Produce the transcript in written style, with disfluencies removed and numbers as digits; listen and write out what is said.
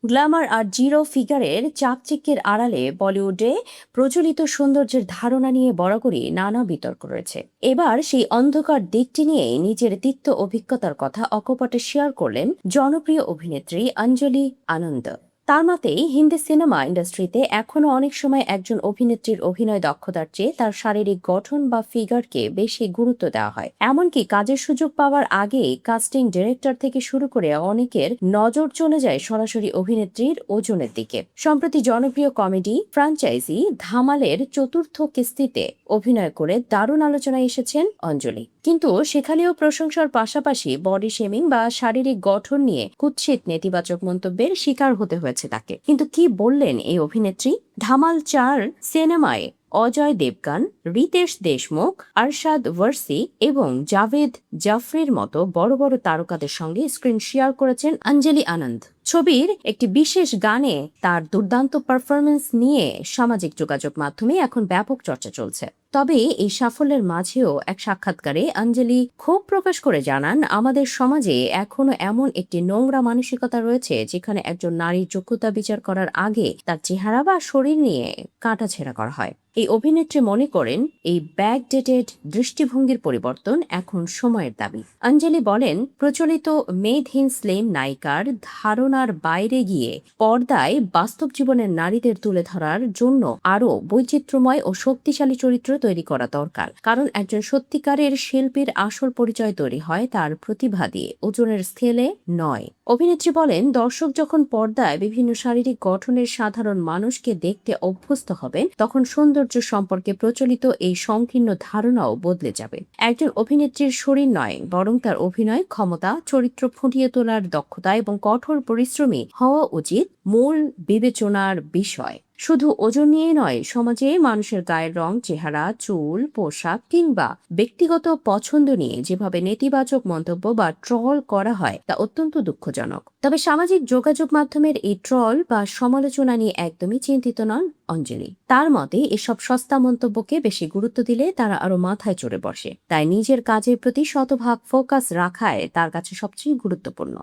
Glamour আর zero ফিগারের চাকচিক্যের আড়ালে বলিউডে প্রচলিত সৌন্দর্যের ধারণা নিয়ে বরাবরই নানা বিতর্ক রয়েছে। এবার সেই অন্ধকার দিকটি নিয়ে নিজের তিক্ত অভিজ্ঞতার কথা অকপটে শেয়ার করলেন জনপ্রিয় অভিনেত্রী অঞ্জলি আনন্দ। তার মতে হিন্দি সিনেমা ইন্ডাস্ট্রিতে এখনো অনেক সময় একজন অভিনেত্রীর অভিনয় দক্ষতার চেয়ে তার শারীরিক গঠন বা ফিগারকে বেশি গুরুত্ব দেওয়া হয়। এমনকি কাজের সুযোগ পাওয়ার আগেই কাস্টিং ডিরেক্টর থেকে শুরু করে অনেকের নজর চলে যায় সরাসরি অভিনেত্রীর ওজনের দিকে। সম্প্রতি জনপ্রিয় কমেডি ফ্র্যাঞ্চাইজি ধামালের চতুর্থ কিস্তিতে অভিনয় করে দারুণ আলোচনায় এসেছেন অঞ্জলি। কিন্তু সেখানেও প্রশংসার পাশাপাশি বডি শেমিং বা শারীরিক গঠন নিয়ে কুৎসিত নেতিবাচক মন্তব্যের শিকার হতে হয়েছে তাকে। কিন্তু কি বললেন এই অভিনেত্রী? ধামাল 4 সিনেমায় অজয় দেবগান, রিতেশ দেশমুখ, আরশাদ ওয়ারসি এবং জাভেদ জাফরির মতো বড় বড় তারকাদের সঙ্গে স্ক্রিন শেয়ার করেছেন অঞ্জলি আনন্দ। ছবির একটি বিশেষ গানে তার দুর্দান্ত পারফরমেন্স নিয়ে সামাজিক যোগাযোগ মাধ্যমে এখন ব্যাপক চর্চা চলছে। তবে এই সাফল্যের মাঝেও এক সাক্ষাৎকারে অঞ্জলি ক্ষোভ প্রকাশ করে জানান, আমাদের সমাজে এখনো এমন একটি নোংরা মানসিকতা রয়েছে যেখানে একজন নারীর যোগ্যতা বিচার করার আগে তার চেহারা বা শরীর নিয়ে কাটাছেঁড়া করা হয়। এই অভিনেত্রী মনে করেন এই ব্যাকডেটেড দৃষ্টিভঙ্গির পরিবর্তন এখন সময়ের দাবি। অঞ্জলি বলেন, প্রচলিত মেদহীন স্লিম নায়িকার ধারণার বাইরে গিয়ে পর্দায় বাস্তব জীবনের নারীদের তুলে ধরার জন্য আরও বৈচিত্র্যময় ও শক্তিশালী চরিত্র তৈরি করা দরকার। কারণ একজন সত্যিকারের শিল্পীর আসল পরিচয় তৈরি হয় তার প্রতিভা দিয়ে, ওজনের স্কেলে নয়। অভিনেত্রী বলেন, দর্শক যখন পর্দায় বিভিন্ন শারীরিক গঠনের সাধারণ মানুষকে দেখতে অভ্যস্ত হবেন তখন সৌন্দর্য সম্পর্কে প্রচলিত এই সংকীর্ণ ধারণাও বদলে যাবে। একজন অভিনেত্রীর শরীর নয়, বরং তার অভিনয় ক্ষমতা, চরিত্র ফুটিয়ে তোলার দক্ষতা এবং কঠোর পরিশ্রমী হওয়া উচিত মূল বিবেচনার বিষয়। শুধু ওজন নিয়ে নয়, সমাজে মানুষের গায়ের রং, চেহারা, চুল, পোশাক কিংবা ব্যক্তিগত পছন্দ নিয়ে যেভাবে নেতিবাচক মন্তব্য বা ট্রল করা হয় তা অত্যন্ত দুঃখজনক। তবে সামাজিক যোগাযোগ মাধ্যমের এই ট্রল বা সমালোচনা নিয়ে একদমই চিন্তিত নন অঞ্জলি। তার মতে এসব সস্তা মন্তব্যকে বেশি গুরুত্ব দিলে তারা আরো মাথায় চড়ে বসে। তাই নিজের কাজের প্রতি শতভাগ ফোকাস রাখায় তার কাছে সবচেয়ে গুরুত্বপূর্ণ।